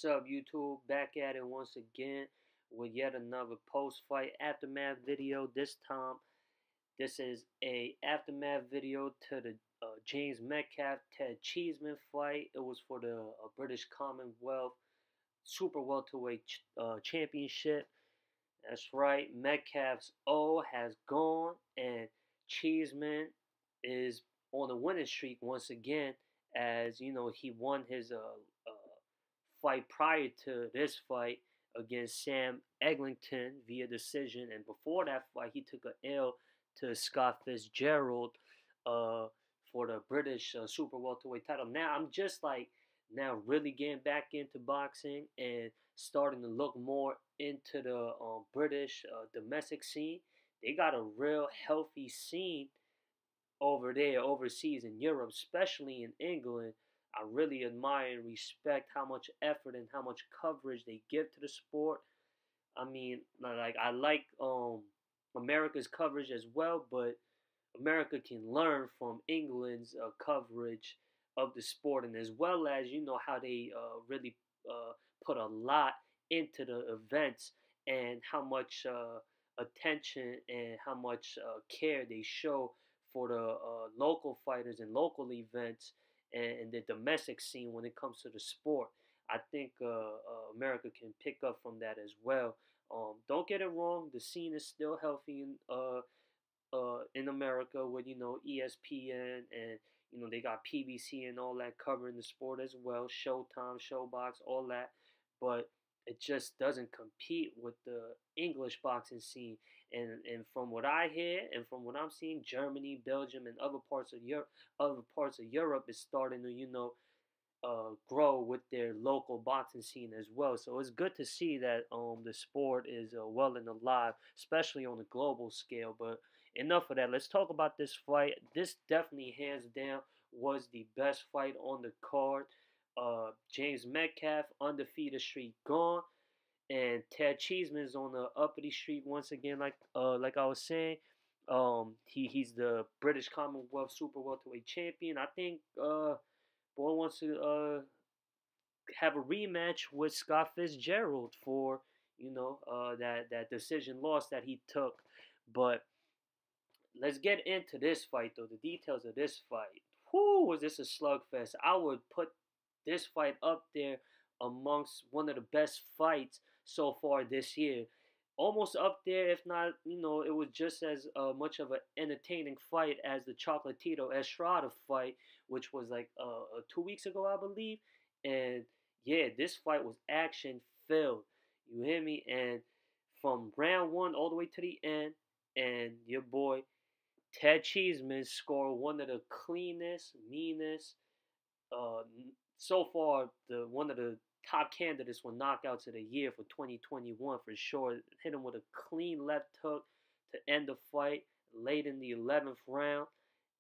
Sub YouTube, back at it once again with yet another post-fight aftermath video. This time, this is a aftermath video to the James Metcalf Ted Cheeseman fight. It was for the British Commonwealth Super Welterweight Championship. That's right, Metcalf's O has gone, and Cheeseman is on a winning streak once again. As you know, he won his fight prior to this fight against Sam Eglinton via decision, and before that fight, he took an L to Scott Fitzgerald for the British super welterweight title. Now I'm just like now really getting back into boxing and starting to look more into the British domestic scene. They got a real healthy scene over there, overseas in Europe, especially in England. I really admire and respect how much effort and how much coverage they give to the sport. I mean, like I like America's coverage as well, but America can learn from England's coverage of the sport, and as well as how they really put a lot into the events and how much attention and how much care they show for the local fighters and local events and the domestic scene when it comes to the sport. I think America can pick up from that as well. Don't get it wrong, the scene is still healthy in America with ESPN and they got PBC and all that covering the sport as well, Showtime, Showbox, all that, but it just doesn't compete with the English boxing scene. And from what I hear and from what I'm seeing, Germany, Belgium, and other parts of Europe is starting to grow with their local boxing scene as well. So it's good to see that the sport is well and alive, especially on a global scale. But enough of that. Let's talk about this fight. This definitely, hands down, was the best fight on the card. James Metcalf undefeated streak gone, and Ted Cheeseman's on the uppity streak once again. Like I was saying, he's the British Commonwealth Super Welterweight champion. I think boy wants to have a rematch with Scott Fitzgerald for that decision loss that he took. But let's get into this fight though. The details of this fight. Whoo, was this a slugfest? I would put this fight up there amongst one of the best fights so far this year. Almost up there, if not, it was just as much of an entertaining fight as the Chocolatito Estrada fight, which was like 2 weeks ago, I believe. And yeah, this fight was action filled. You hear me? And from round one all the way to the end, and your boy Ted Cheeseman scored one of the cleanest, meanest, so far one of the top candidates for knockouts of the year for 2021 for sure. Hit him with a clean left hook to end the fight late in the 11th round.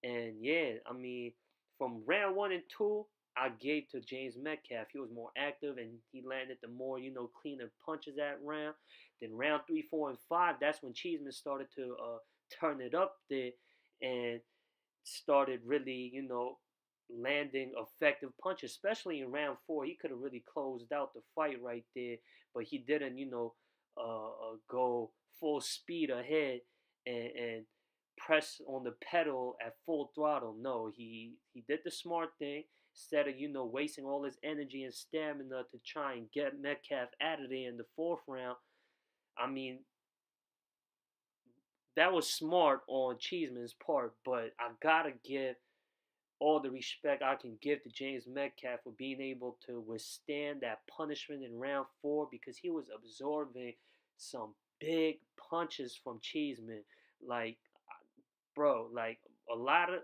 And yeah, I mean, from round 1 and 2, I gave to James Metcalf. He was more active and he landed the more, cleaner punches that round. Then round 3, 4, and 5, that's when Cheeseman started to turn it up there and started really, landing effective punches, especially in round 4. He could have really closed out the fight right there, but he didn't, go full speed ahead and press on the pedal at full throttle. No, he did the smart thing. Instead of, wasting all his energy and stamina to try and get Metcalf out of there in the 4th round. I mean, that was smart on Cheeseman's part, but I gotta give all the respect I can give to James Metcalf for being able to withstand that punishment in round 4, because he was absorbing some big punches from Cheeseman. Like, bro, like a lot of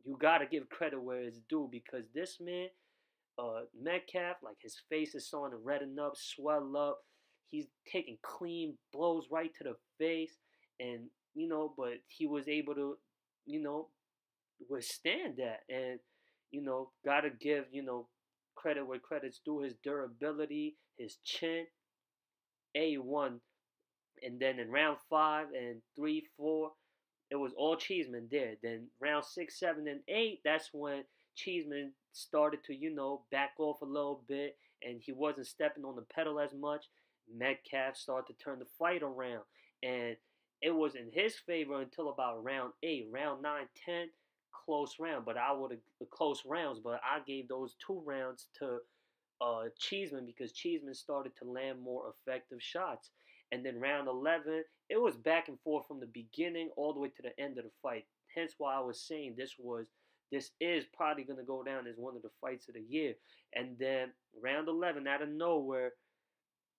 you gotta give credit where it's due, because this man, Metcalf, like his face is starting to redden up, swell up. He's taking clean blows right to the face, and but he was able to, withstand that. And gotta give credit where credit's due. His durability, his chin, A1. And then in round 5 and 3, 4, it was all Cheeseman there. Then round 6, 7, and 8, that's when Cheeseman started to back off a little bit, and he wasn't stepping on the pedal as much, Metcalf started to turn the fight around. And it was in his favor until about round 8. Round 9, 10, close round. But I would have close rounds, but I gave those 2 rounds to Cheeseman because Cheeseman started to land more effective shots. And then round 11, it was back and forth from the beginning all the way to the end of the fight. Hence why I was saying this is probably going to go down as one of the fights of the year. And then round 11, out of nowhere,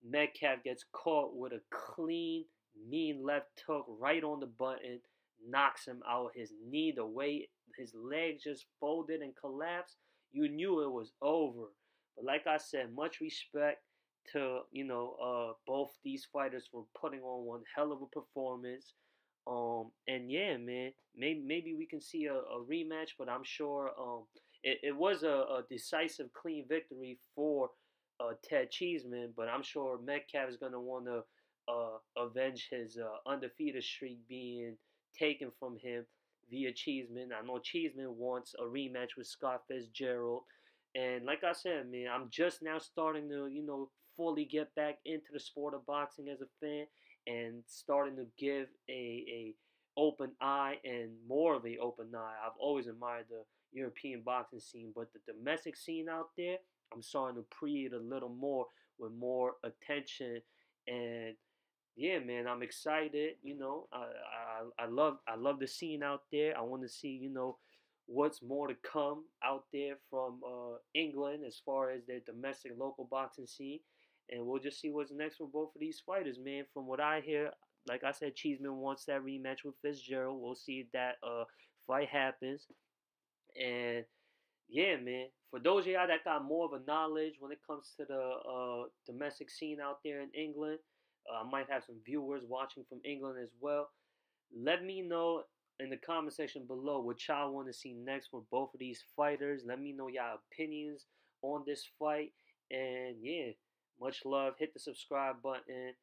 Metcalf gets caught with a clean, mean left hook right on the button, knocks him out. His knee, the way his legs just folded and collapsed, you knew it was over. But like I said, much respect to both these fighters for putting on one hell of a performance. And yeah, man, maybe we can see a rematch, but I'm sure it was a decisive, clean victory for Ted Cheeseman, but I'm sure Metcalf is gonna want to avenge his undefeated streak being taken from him via Cheeseman. I know Cheeseman wants a rematch with Scott Fitzgerald, and like I said, man, I'm just now starting to fully get back into the sport of boxing as a fan, and starting to give a open eye and more of a open eye. I've always admired the European boxing scene, but the domestic scene out there, I'm starting to pre it a little more with more attention. And yeah, man, I'm excited. I love the scene out there. I want to see what's more to come out there from England as far as their domestic local boxing scene, and we'll just see what's next for both of these fighters, man. From what I hear, like I said, Cheeseman wants that rematch with Fitzgerald. We'll see if that fight happens, and yeah, man. For those of y'all that got more of a knowledge when it comes to the domestic scene out there in England, I might have some viewers watching from England as well. Let me know in the comment section below what y'all want to see next for both of these fighters. Let me know y'all opinions on this fight. And yeah, much love. Hit the subscribe button,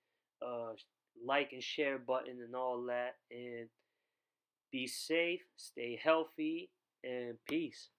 like and share button and all that. And be safe, stay healthy, and peace.